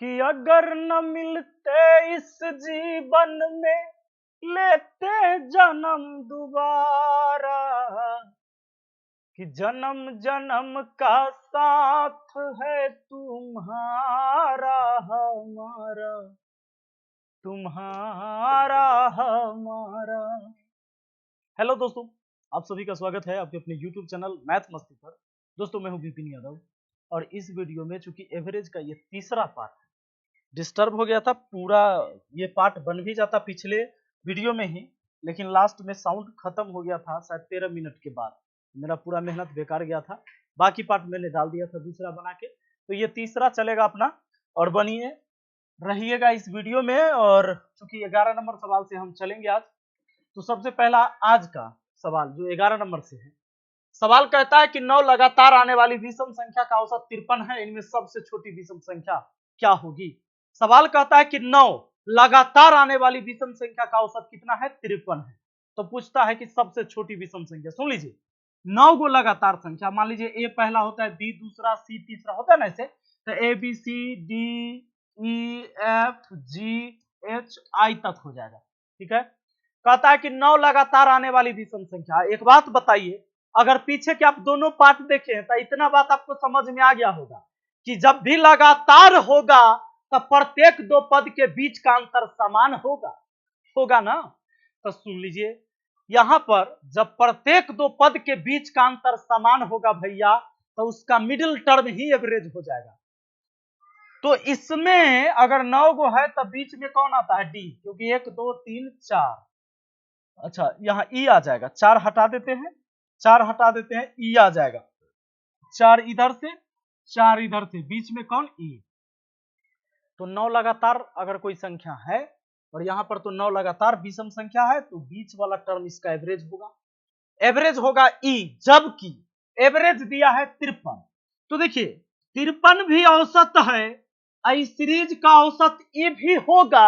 कि अगर न मिलते इस जीवन में लेते जन्म दोबारा, कि जन्म जन्म का साथ है तुम्हारा हमारा, तुम्हारा हमारा। हेलो दोस्तों, आप सभी का स्वागत है आपके अपने YouTube चैनल मैथ मस्ती पर। दोस्तों मैं हूं विपिन यादव और इस वीडियो में चूंकि एवरेज का ये तीसरा पार्ट डिस्टर्ब हो गया था, पूरा ये पार्ट बन भी जाता पिछले वीडियो में ही, लेकिन लास्ट में साउंड खत्म हो गया था शायद 13 मिनट के बाद। मेरा पूरा मेहनत बेकार गया था, बाकी पार्ट मैंने डाल दिया था दूसरा बना के, तो ये तीसरा चलेगा अपना। और बनिए रहिएगा इस वीडियो में। और चूंकि 11 नंबर सवाल से हम चलेंगे आज, तो सबसे पहला आज का सवाल जो 11 नंबर से है, सवाल कहता है कि 9 लगातार आने वाली विषम संख्या का औसत 53 है, इनमें सबसे छोटी विषम संख्या क्या होगी। सवाल कहता है कि 9 लगातार आने वाली विषम संख्या का औसत कितना है, 53 है। तो पूछता है कि सबसे छोटी विषम संख्या। सुन लीजिए, 9 गो लगातार संख्या, मान लीजिए ए पहला होता है, बी दूसरा, सी तीसरा होता है ना, ऐसे तो A B C D E F G H I तक हो जाएगा। ठीक है, कहता है कि 9 लगातार आने वाली विषम संख्या। एक बात बताइए, अगर पीछे के आप दोनों पार्ट देखें तो इतना बात आपको समझ में आ गया होगा कि जब भी लगातार होगा तो प्रत्येक दो पद के बीच का अंतर समान होगा ना। तो सुन लीजिए, यहां पर जब प्रत्येक दो पद के बीच का अंतर समान होगा भैया, तो उसका मिडिल टर्म ही एवरेज हो जाएगा। तो इसमें अगर 9 गो है तो बीच में कौन आता है, डी, क्योंकि 1 2 3 4। अच्छा, यहाँ ई आ जाएगा, 4 हटा देते हैं, 4 हटा देते हैं, ई आ जाएगा, 4 इधर से 4 इधर से, बीच में कौन, ई। तो 9 लगातार अगर कोई संख्या है और यहाँ पर तो 9 लगातार विषम संख्या है, तो बीच वाला टर्म इसका एवरेज होगा, एवरेज होगा ई। जबकि एवरेज दिया है 53, तो देखिए 53 भी औसत है, इस सीरीज का औसत ई भी होगा,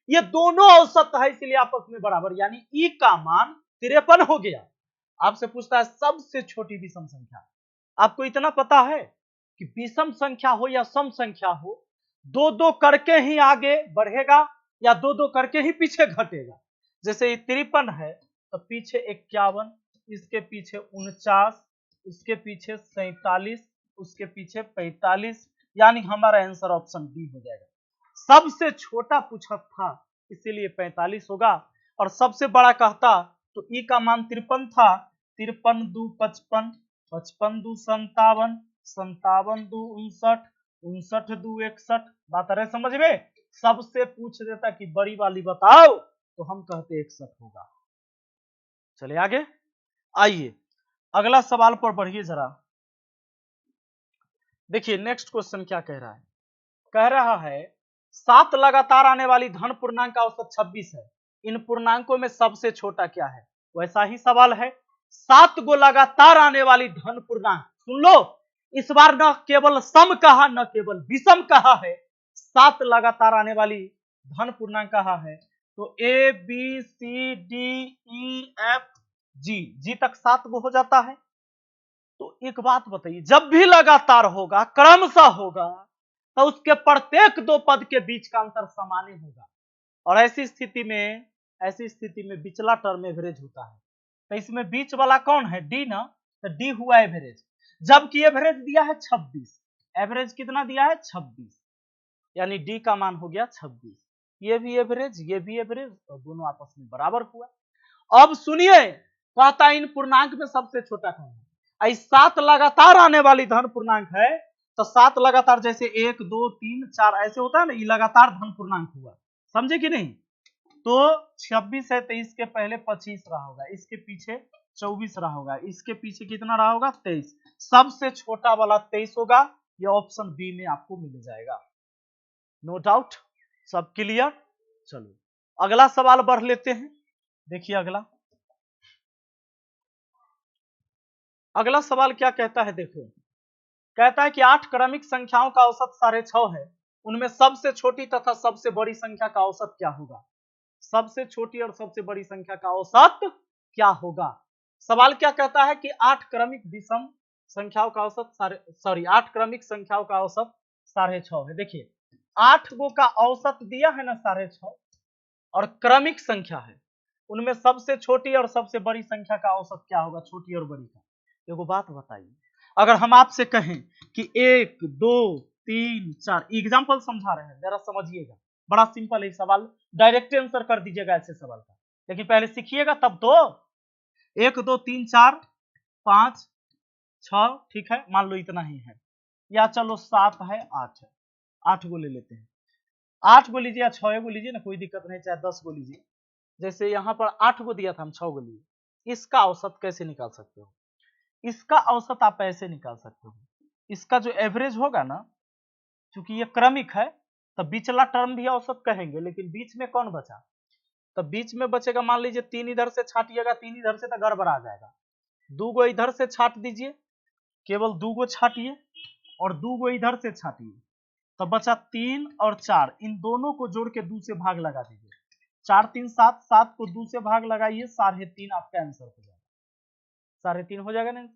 ये दोनों औसत है, इसलिए आपस में बराबर, यानी ई का मान 53 हो गया। आपसे पूछता है सबसे छोटी विषम संख्या। आपको इतना पता है कि विषम संख्या हो या सम संख्या हो, दो दो करके ही आगे बढ़ेगा या दो दो करके ही पीछे घटेगा। जैसे ये 53 है तो पीछे 51, इसके पीछे 49, इसके पीछे 47, उसके पीछे 45, यानी हमारा आंसर ऑप्शन डी हो जाएगा। सबसे छोटा पूछा था इसीलिए 45 होगा, और सबसे बड़ा कहता तो ई का मान 53 था, 53 दू 55, 55 दू 57, 57 दू 59, 59 दू 61। बात आ रहे समझ में। सबसे पूछ देता कि बड़ी वाली बताओ, तो हम कहते 61 होगा। चलिए आगे, आइए अगला सवाल पर बढ़िए जरा। देखिए नेक्स्ट क्वेश्चन क्या कह रहा है, कह रहा है 7 लगातार आने वाली धन पूर्णांक का औसत 26 है, इन पूर्णांकों में सबसे छोटा क्या है। वैसा ही सवाल है, 7 गो लगातार आने वाली धन पूर्णांक, सुन लो, इस बार न केवल सम कहा न केवल विषम कहा है, 7 लगातार आने वाली धन पूर्णांक कहा है। तो A B C D E F G, G तक 7 गो हो जाता है। तो एक बात बताइए, जब भी लगातार होगा, क्रमशः होगा, तो उसके प्रत्येक दो पद के बीच का अंतर समान होगा, और ऐसी स्थिति में बिचला टर्म एवरेज होता है। तो इसमें बीच वाला कौन है, डी ना, तो डी हुआ एवरेज। जबकि एवरेज दिया है 26, एवरेज कितना दिया है 26, यानी डी का मान हो गया 26। ये भी एवरेज, ये भी एवरेज, और दोनों आपस में बराबर हुआ। अब सुनिए, कहता इन पूर्णांक में सबसे छोटा कौन है। 7 लगातार आने वाली धन पूर्णांक है, तो 7 लगातार जैसे 1 2 3 4 ऐसे होता है ना, ये लगातार धन पूर्णांक हुआ, समझे कि नहीं। तो 26 है तो इसके पहले 25 रहा होगा, इसके पीछे 24 रहा होगा, इसके पीछे कितना रहा होगा, 23। सबसे छोटा वाला 23 होगा, यह ऑप्शन बी में आपको मिल जाएगा। नो डाउट, सब क्लियर। चलो अगला सवाल बढ़ लेते हैं। देखिए अगला सवाल क्या कहता है, देखो, कहता है कि 8 क्रमिक संख्याओं का औसत 6.5 है, उनमें सबसे छोटी तथा सबसे बड़ी संख्या का औसत क्या होगा। सबसे छोटी और सबसे बड़ी संख्या का औसत क्या होगा। सवाल क्या कहता है कि 8 क्रमिक विषम संख्याओं का औसत 8 क्रमिक संख्याओं का औसत 6.5 है। देखिए 8 गो का औसत दिया है ना 6.5, और क्रमिक संख्या है, उनमें सबसे छोटी और सबसे बड़ी संख्या का औसत क्या होगा, छोटी और बड़ी का। एगो बात बताइए, अगर हम आपसे कहें कि 1 2 3 4, एग्जाम्पल समझा रहे हैं, जरा समझिएगा, बड़ा सिंपल है सवाल, डायरेक्ट आंसर कर दीजिएगा ऐसे सवाल का, लेकिन पहले सीखिएगा तब तो। 1 2 3 4 5 6, ठीक है, मान लो इतना ही है, या चलो 7 है 8 है, 8 गो ले लेते हैं, 8 गो लीजिए या 6 गो लीजिए ना, कोई दिक्कत नहीं, चाहे 10 गो लीजिए। जैसे यहाँ पर 8 गो दिया था, हम 6 गो लिए, इसका औसत कैसे निकाल सकते हो? इसका औसत आप ऐसे निकाल सकते हो, इसका जो एवरेज होगा ना, क्योंकि ये क्रमिक है तो बीचला टर्म भी औसत कहेंगे, लेकिन बीच में कौन बचा, तो बीच में बचेगा, मान लीजिए 3 इधर से छाटिएगा, 3 इधर से तो गड़बड़ आ जाएगा, 2 गो इधर से छाट दीजिए, केवल 2 गो छाटिए, और 2 गो इधर से छाटिए, तो बचा 3 और 4, इन दोनों को जोड़ के 2 से भाग लगा दीजिए, 4 3 7, 7 को 2 से भाग लगाइए, 3.5 आपका आंसर हो जाएगा, 3.5 हो जाएगा नहीं।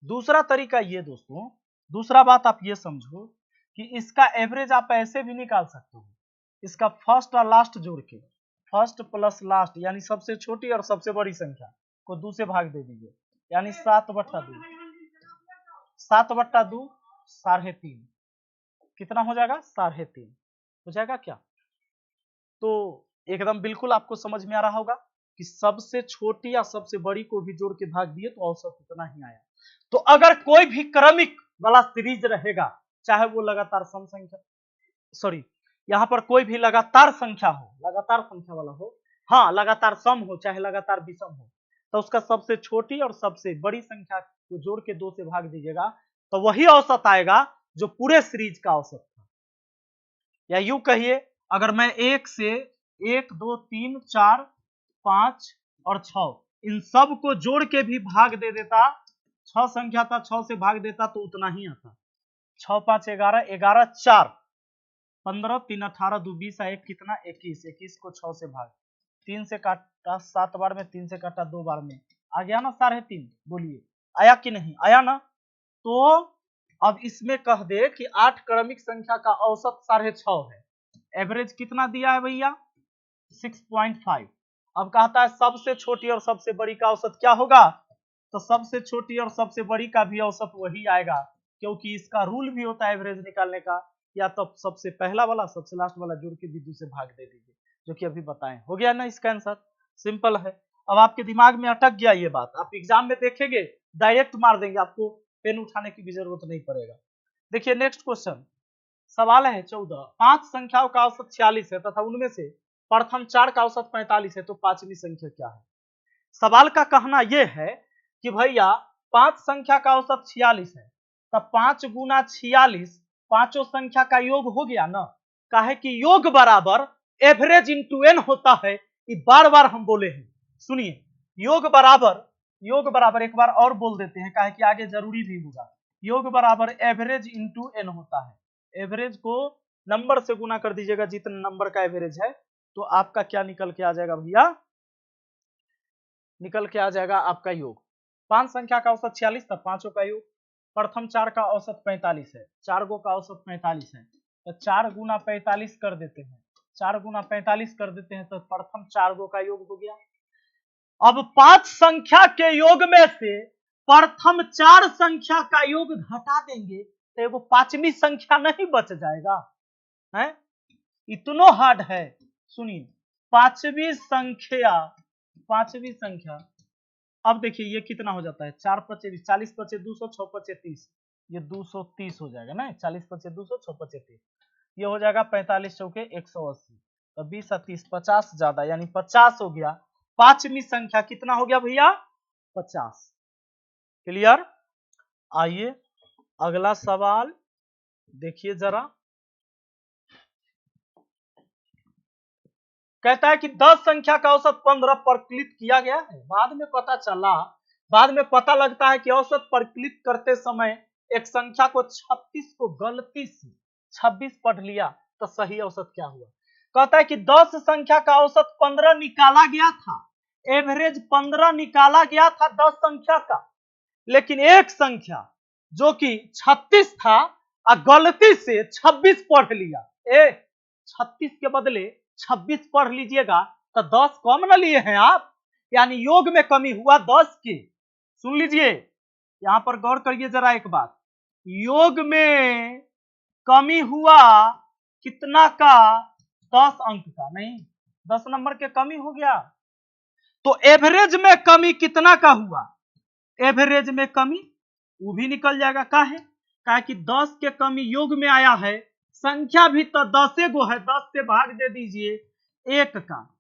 दूसरा तरीका ये दोस्तों, दूसरा बात आप ये समझो कि इसका एवरेज आप ऐसे भी निकाल सकते हो, इसका फर्स्ट और लास्ट जोड़ के, फर्स्ट प्लस लास्ट यानी सबसे छोटी और सबसे बड़ी संख्या को 2 से भाग दे दीजिए, यानी 7/2, 7/2 3.5, कितना हो जाएगा, 3.5 हो जाएगा क्या? तो एकदम बिल्कुल आपको समझ में आ रहा होगा कि सबसे छोटी या सबसे बड़ी को भी जोड़ के भाग दिए तो औसत इतना ही आया। तो अगर कोई भी क्रमिक वाला सीरीज रहेगा, चाहे वो लगातार सम संख्या, सॉरी, यहाँ पर कोई भी लगातार संख्या हो, लगातार संख्या वाला हो, हाँ लगातार सम हो चाहे लगातार विषम हो, तो उसका सबसे छोटी और सबसे बड़ी संख्या को जोड़ के 2 से भाग दीजिएगा, तो वही औसत आएगा जो पूरे सीरीज का औसत था। या यूं कहिए, अगर मैं 1 से 1 2 3 4 5 और 6 इन सब को जोड़ के भी भाग दे देता, 6 संख्या था, 6 से भाग देता तो उतना ही आता, 6 5 11, 11 4 15, 3 18 2 20, 1 कितना 21, 21 को 6 से भाग, 3 से काटा 7 बार में, 3 से काटा 2 बार में, आ गया ना 3.5, बोलिए आया कि नहीं आया ना? तो अब इसमें कह दे कि 8 क्रमिक संख्या का औसत 6.5 है, एवरेज कितना दिया है भैया, 6.5। अब कहता है सबसे छोटी और सबसे बड़ी का औसत क्या होगा, तो सबसे छोटी और सबसे बड़ी का भी औसत वही आएगा, क्योंकि इसका रूल भी होता है एवरेज निकालने का, या तो सबसे पहला वाला सबसे लास्ट वाला जोड़ के भी 2 से भाग दे दीजिए, जो कि अभी बताएं। हो गया ना इसका आंसर, सिंपल है। अब आपके दिमाग में अटक गया ये बात, आप एग्जाम में देखेंगे डायरेक्ट मार देंगे, आपको पेन उठाने की भी जरूरत नहीं पड़ेगा। देखिए नेक्स्ट क्वेश्चन, सवाल है 14, 5 संख्याओं का औसत 46 है तथा उनमें से प्रथम 4 का औसत 45 है, तो पांचवी संख्या क्या है? सवाल का कहना यह है कि भैया 5 संख्या का औसत 46 है, तब 5 गुना 46 पांचों संख्या का योग हो गया ना, काहे कि योग बराबर एवरेज इंटू एन होता है, ये बार बार हम बोले हैं, सुनिए, योग बराबर एक बार और बोल देते हैं, काहे कि आगे जरूरी भी होगा, योग बराबर एवरेज इंटू एन होता है, एवरेज को नंबर से गुना कर दीजिएगा, जितना नंबर का एवरेज है, तो आपका क्या निकल के आ जाएगा भैया, निकल के आ जाएगा आपका योग। 5 संख्या का औसत 46, तब पांचों का योग, प्रथम 4 का औसत 45 है, 4 गो का औसत 45 है, तो 4 गुना 45 कर देते हैं, 4 गुना 45 कर देते हैं, तो प्रथम 4 गो का योग हो गया। अब 5 संख्या के योग में से प्रथम 4 संख्या का योग घटा देंगे तो एगो पांचवी संख्या नहीं बच जाएगा है, इतनो हार्ड है। सुनिए, पांचवी संख्या, अब देखिए ये कितना हो जाता है, 4 पचे 40 पचे 200, 6 पचे 30, ये 230 हो जाएगा ना, 40 पचे 200, 6 पचे 30, ये हो जाएगा 45 चौके 180, तो 20 और 30 50 ज्यादा, यानी 50 हो गया। पांचवी संख्या कितना हो गया भैया, 50। क्लियर? आइए अगला सवाल देखिए जरा, कहता है कि 10 संख्या का औसत 15 परिकलित किया गया है, बाद में पता लगता है कि औसत परिकलित करते समय एक संख्या को 36 को गलती से 26 पढ़ लिया, तो सही औसत क्या हुआ? कहता है कि 10 संख्या का औसत 15 निकाला गया था, एवरेज 15 निकाला गया था 10 संख्या का, लेकिन एक संख्या जो कि 36 था और गलती से 26 पढ़ लिया, 36 के बदले 26 पढ़ लीजिएगा तो 10 कम न लिए हैं आप, यानी योग में कमी हुआ 10 की। सुन लीजिए, यहां पर गौर करिए जरा एक बात, योग में कमी हुआ कितना का, 10 अंक का, नहीं 10 नंबर के कमी हो गया। तो एवरेज में कमी कितना का हुआ, एवरेज में कमी वो भी निकल जाएगा। काहे कि 10 के कमी योग में आया है, संख्या भी तो 10 गो है, 10 से भाग दे दीजिए 1 का,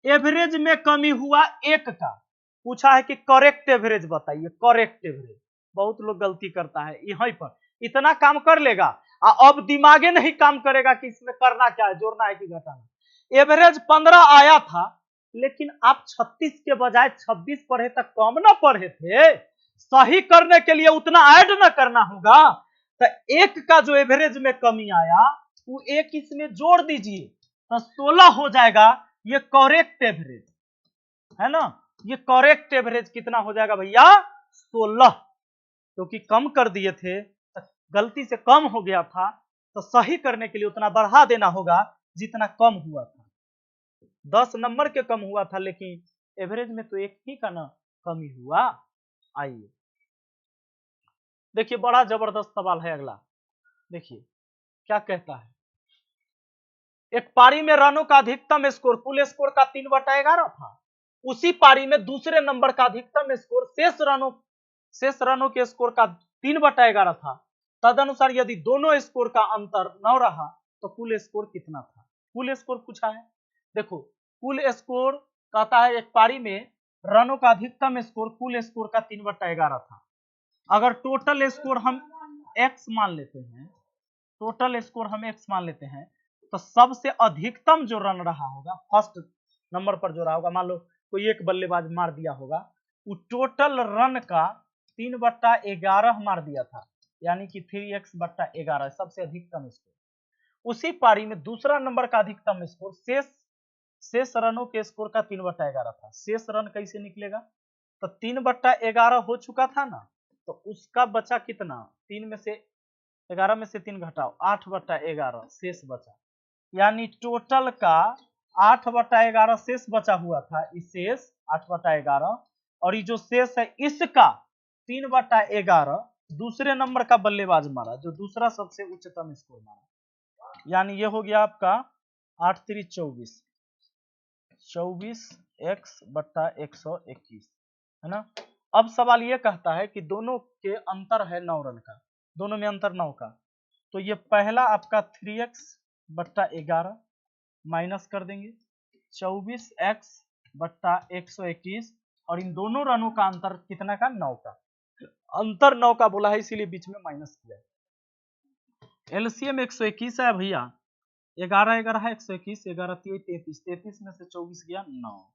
एवरेज में कमी हुआ 1 का। पूछा है कि करेक्ट एवरेज बताइए, करेक्ट एवरेज। बहुत लोग गलती करता है यहीं पर, इतना काम कर लेगा अब दिमागे नहीं काम करेगा कि इसमें करना क्या है, जोड़ना है कि घटाना। एवरेज 15 आया था, लेकिन आप 36 के बजाय 26 पढ़े तक कम ना पढ़े थे, सही करने के लिए उतना ऐड ना करना होगा। तो 1 का जो एवरेज में कमी आया वो 1 इसमें जोड़ दीजिए तो 16 हो जाएगा। ये करेक्ट एवरेज है ना, ये करेक्ट एवरेज कितना हो जाएगा भैया, 16, क्योंकि कम कर दिए थे, गलती से कम हो गया था, तो सही करने के लिए उतना बढ़ा देना होगा जितना कम हुआ था। 10 नंबर के कम हुआ था, लेकिन एवरेज में तो 1 ही का ना कमी हुआ। आइए देखिए, बड़ा जबरदस्त सवाल है अगला। देखिए क्या कहता है, एक पारी में रनों का अधिकतम स्कोर कुल स्कोर का 3/11 था, उसी पारी में दूसरे नंबर का अधिकतम स्कोर शेष रनों के स्कोर का 3/11 था। तदनुसार यदि दोनों स्कोर का अंतर 9 रहा तो कुल स्कोर कितना था। कुल स्कोर पूछा है। देखो, कुल स्कोर कहता है एक पारी में रनों का अधिकतम स्कोर कुल स्कोर का 3/11 था। अगर टोटल स्कोर हम x मान लेते हैं, टोटल स्कोर हम x मान लेते हैं, तो सबसे अधिकतम जो रन रहा होगा, फर्स्ट नंबर पर जो रहा होगा, मान लो कोई एक बल्लेबाज मार दिया होगा, वो टोटल रन का 3/11 मार दिया था, यानी कि 3x/11 सबसे अधिकतम स्कोर। उसी पारी में दूसरा नंबर का अधिकतम स्कोर शेष रनों के स्कोर का 3/11 था। शेष रन कैसे निकलेगा, तो 3/11 हो चुका था ना, तो उसका बचा कितना, 3 में से 11 में से 3 घटाओ, 8/11 शेष बचा, यानी टोटल का 8/11 शेष बचा हुआ था। इस शेष 8/11 और ये जो शेष है इसका 3/11 दूसरे नंबर का बल्लेबाज मारा, जो दूसरा सबसे उच्चतम स्कोर मारा, यानी ये हो गया आपका 8 3 24, 24x/121 है ना। अब सवाल ये कहता है कि दोनों के अंतर है 9 रन का, दोनों में अंतर 9 का, तो ये पहला आपका 3x/11 माइनस कर देंगे 24x/121, और इन दोनों रनों का अंतर कितना का, 9 का। अंतर 9 का बोला है, इसीलिए बीच में माइनस किया। एलसीएम 121 है भैया, 11 11 है 121, 11 33, 33 में से 24 गया 9,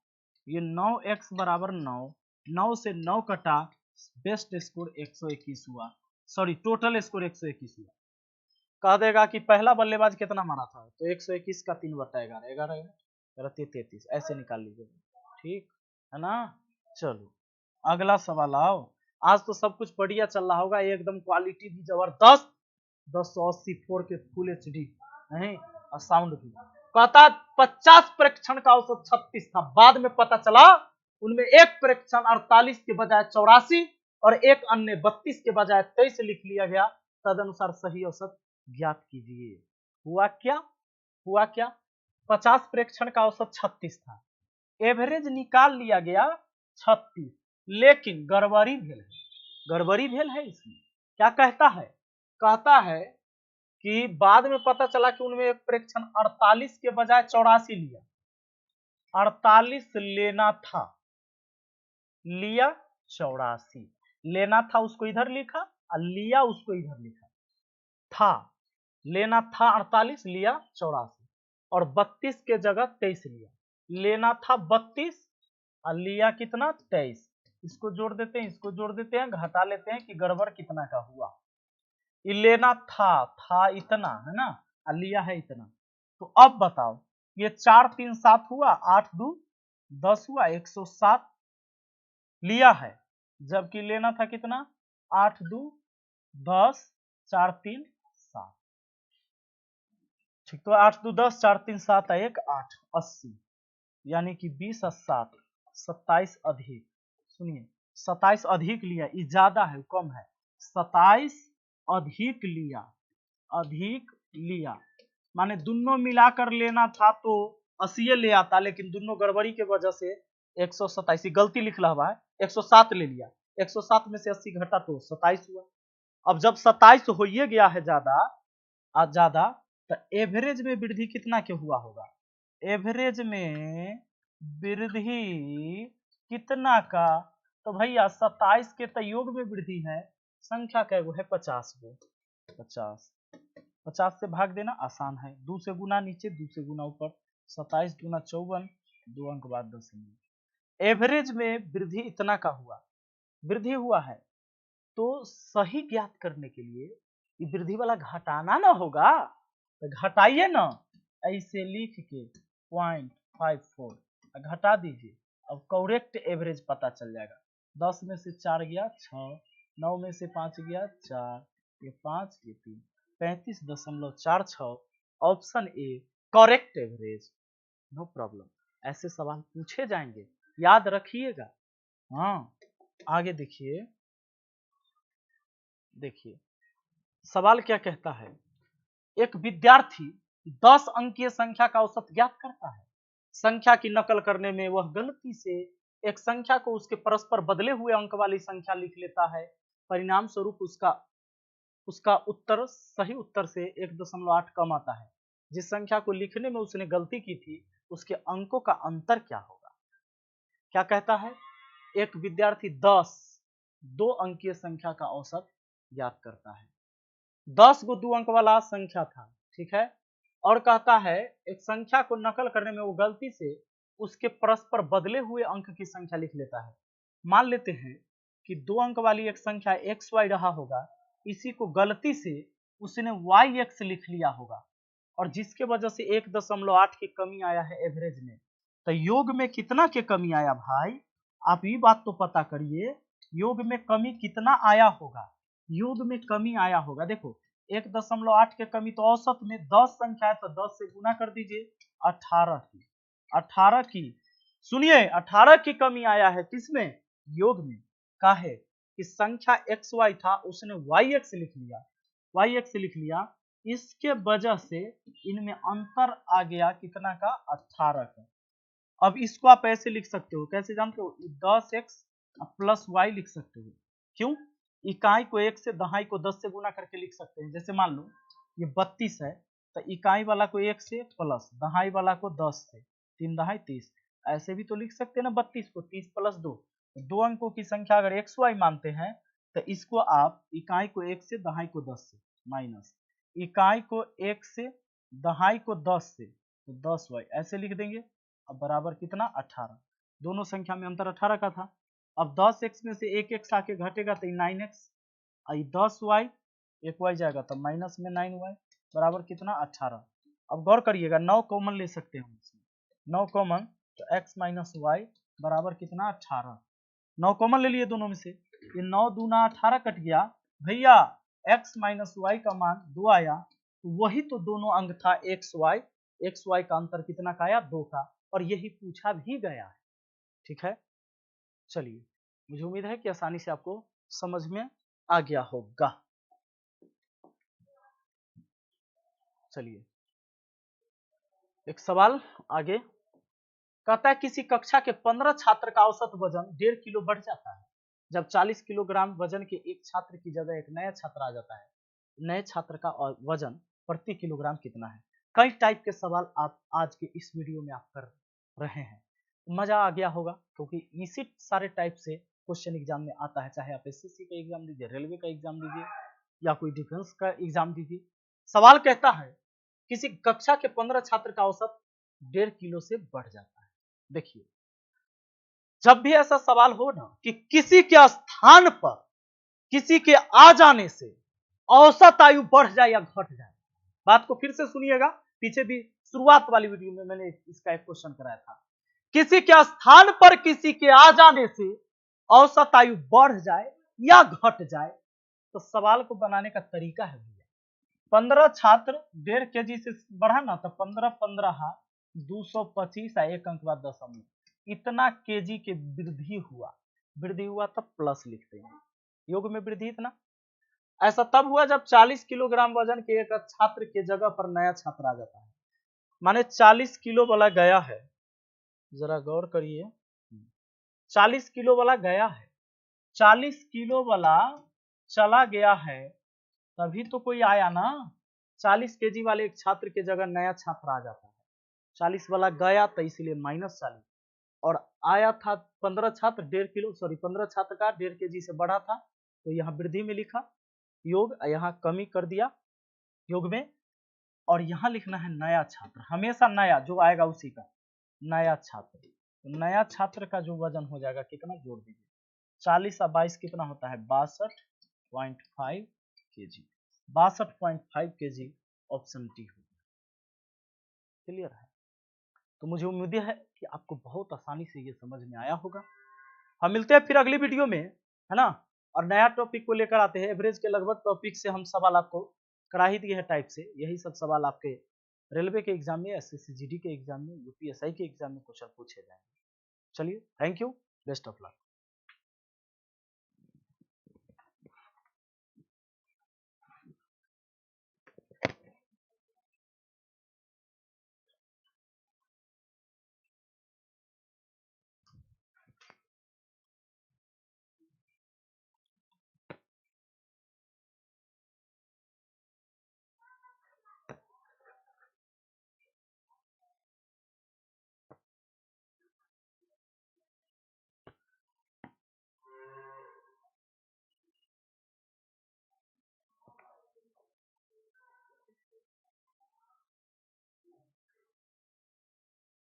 ये 9x बराबर 9, 9 से 9 कटा, बेस्ट स्कोर 121 हुआ, सॉरी टोटल स्कोर 121 हुआ। कह देगा कि पहला बल्लेबाज कितना मारा था, तो 121 का 3/11, 11 11 33, ऐसे निकाल लीजिएगा, ठीक है ना। चलो अगला सवाल आओ। आज तो सब कुछ बढ़िया चल रहा होगा, एकदम क्वालिटी भी जबरदस्त, 1080 4K फुल HD नहीं, और साउंड भी। कहता 50 प्रेक्षण का औसत 36 था, बाद में पता चला उनमें एक प्रेक्षण 48 के बजाय 84 और एक अन्य 32 के बजाय 23 लिख लिया गया, तदनुसार सही औसत ज्ञात कीजिए। हुआ क्या, हुआ क्या, 50 प्रेक्षण का औसत 36 था, एवरेज निकाल लिया गया 36, लेकिन गड़बड़ी भेल है, गड़बड़ी भेल है इसमें। क्या कहता है, कहता है कि बाद में पता चला कि उनमें एक प्रेक्षण 48 के बजाय 84 लिया, 48 लेना था, लिया 84, लेना था उसको इधर लिखा और लिया उसको इधर लिखा, था लेना था 48, लिया 84, और 32 के जगह 23 लिया, लेना था 32 और लिया कितना 23, इसको जोड़ देते हैं, इसको जोड़ देते हैं, घटा लेते हैं कि गड़बड़ कितना का हुआ। ये लेना था इतना है ना, और लिया है इतना, तो अब बताओ ये 4 3 7 हुआ, 8 2 10 हुआ, 107 लिया है, जबकि लेना था कितना 8 2 10 4 3 7, ठीक, तो 8 2 10, 4 3 7 1 8, 80, यानी कि 20 और 7 27 अधिक, सुनिए 27 अधिक लिया, ये ज्यादा है कम है, 27 अधिक लिया माने दोनों मिलाकर लेना था तो 80 ले आता, लेकिन दोनों गड़बड़ी के वजह से 127 गलती लिखला हुआ है, 107 ले लिया, 107 में से 80 घटा तो 27 हुआ। अब जब 27 हो ही गया है ज्यादा तो एवरेज में वृद्धि कितना के हुआ होगा, एवरेज में वृद्धि कितना का, तो भैया 27 के तो योग में वृद्धि है, संख्या का है 50 गो, 50 से भाग देना आसान है, 2 से गुना नीचे 2 से गुना ऊपर, 27 दूना 54, 2 अंक बाद 10, एवरेज में वृद्धि इतना का वृद्धि हुआ है, तो सही ज्ञात करने के लिए ये वृद्धि वाला घटाना ना होगा, तो घटाइए ना, ऐसे लिख के 0.54 घटा दीजिए, अब करेक्ट एवरेज पता चल जाएगा। 10 में से 4 गया 6, 9 में से 5 गया 4, ये 5 ये 3, 35.46, option A correct average, no problem. ऐसे सवाल पूछे जाएंगे, याद रखिएगा। हाँ आगे देखिए सवाल क्या कहता है, एक विद्यार्थी 10 अंकीय संख्या का औसत ज्ञात करता है, संख्या की नकल करने में वह गलती से एक संख्या को उसके परस्पर बदले हुए अंक वाली संख्या लिख लेता है, परिणाम स्वरूप उसका उत्तर सही उत्तर से 1.8 कम आता है, जिस संख्या को लिखने में उसने गलती की थी उसके अंकों का अंतर क्या होगा। क्या कहता है, एक विद्यार्थी 2 अंकीय संख्या का औसत ज्ञात करता है, 10 को 2 अंक वाला संख्या था, ठीक है, और कहता है एक संख्या को नकल करने में वो गलती से उसके परस्पर बदले हुए अंक की संख्या लिख लेता है। मान लेते हैं कि 2 अंक वाली एक संख्या xy रहा होगा, इसी को गलती से उसने yx लिख लिया होगा, और जिसके वजह से 1.8 की कमी आया है एवरेज में, तो योग में कितना के कमी आया भाई, आप ये बात तो पता करिए, योग में कमी कितना आया होगा, योग में कमी आया होगा, देखो 1.8 के कमी, तो औसत में 10 संख्या है तो 10 से गुना कर दीजिए, 18 की सुनिए 18 की कमी आया है, किसमें, योग में, काहे कि संख्या xy था उसने yx लिख लिया, इसके वजह से इनमें अंतर आ गया कितना का, 18 का। अब इसको आप ऐसे लिख सकते हो, कैसे जानते हो, 10x प्लस y लिख सकते हो, क्यों, इकाई को 1 से, दहाई को 10 से गुना करके लिख सकते हैं, जैसे मान लो ये 32 है, तो इकाई वाला को 1 से प्लस दहाई वाला को 10 से, 3 दहाई 30, ऐसे भी तो लिख सकते हैं ना, 32 को 30 प्लस 2, 2 अंकों की संख्या अगर xy मानते हैं तो इसको आप इकाई को 1 से, दहाई को 10 से, माइनस इकाई को 1 से, दहाई को 10 से, तो 10y ऐसे लिख देंगे, अब बराबर कितना, 18, दोनों संख्या में अंतर 18 का था। अब 10x में से 1x आके घटेगा तो 9x, 10y 1y जाएगा तो माइनस में 9y, बराबर कितना, 18। अब गौर करिएगा 9 कॉमन ले सकते हैं इसमें, 9 कॉमन तो x माइनस वाई बराबर कितना, 18, 9 कॉमन ले लिए दोनों में से, ये 9 दूना 18 कट गया भैया, x माइनस वाई का मान 2 आया, तो वही तो दोनों अंक था xy का अंतर कितना का आया, 2 का, और यही पूछा भी गया है, ठीक है। चलिए मुझे उम्मीद है कि आसानी से आपको समझ में आ गया होगा। चलिए एक सवाल आगे कहता है, किसी कक्षा के 15 छात्र का औसत वजन 1.5 किलो बढ़ जाता है, जब 40 किलोग्राम वजन के एक छात्र की जगह एक नया छात्र आ जाता है, नए छात्र का वजन प्रति किलोग्राम कितना है। कई टाइप के सवाल आप आज के इस वीडियो में आप कर रहे हैं, मजा आ गया होगा, क्योंकि इसी सारे टाइप से क्वेश्चन एग्जाम में आता है, चाहे आप एसएससी का एग्जाम दीजिए, रेलवे का एग्जाम दीजिए, या कोई डिफेंस का एग्जाम दीजिए। सवाल कहता है किसी कक्षा के 15 छात्र का औसत 1.5 किलो से बढ़ जाता है। देखिए जब भी ऐसा सवाल हो ना कि किसी के स्थान पर किसी के आ जाने से औसत आयु बढ़ जाए या घट जाए, बात को फिर से सुनिएगा, पीछे भी शुरुआत वाली वीडियो में मैंने इसका एक क्वेश्चन कराया था, किसी के स्थान पर किसी के आ जाने से औसत आयु बढ़ जाए या घट जाए, तो सवाल को बनाने का तरीका है भैया, 15 छात्र 1.5 kg से बढ़ा ना, तो 15 15 225 एक अंक बाद दशमलव, इतना केजी के वृद्धि हुआ तब प्लस लिखते हैं, योग में वृद्धि इतना। ऐसा तब हुआ जब 40 किलोग्राम वजन के एक छात्र के जगह पर नया छात्र आ जाता है। माने 40 किलो वाला गया है, जरा गौर करिए, 40 किलो वाला गया है, 40 किलो वाला चला गया है, तभी तो कोई आया ना। 40 केजी वाले एक छात्र के जगह नया छात्र आ जाता है, 40 वाला गया तो इसलिए -40, और आया था 15 छात्र 1.5 किलो, सॉरी 15 छात्र का 1.5 केजी से बढ़ा था, तो यहाँ वृद्धि में लिखा योग, यहाँ कमी कर दिया योग में, और यहाँ लिखना है नया छात्र, हमेशा नया जो आएगा उसी का नया छात्र। तो नया छात्र का जो वजन हो जाएगा कितना, जोड़ दीजिए, 40 और 22 कितना होता है, 62.5 केजी, 62.5 केजी, ऑप्शन डी हो गया। क्लियर है? तो मुझे उम्मीद है कि आपको बहुत आसानी से ये समझ में आया होगा। हम मिलते हैं फिर अगली वीडियो में, है ना, और नया टॉपिक को लेकर आते हैं। एवरेज के लगभग टॉपिक से हम सवाल आपको करा ही दिए हैं टाइप से, यही सब सवाल आपके रेलवे के एग्जाम में, एसएससी जीडी के एग्जाम में, यूपीएसआई के एग्जाम में क्वेश्चन पूछे जाएंगे। चलिए, thank you, best of luck.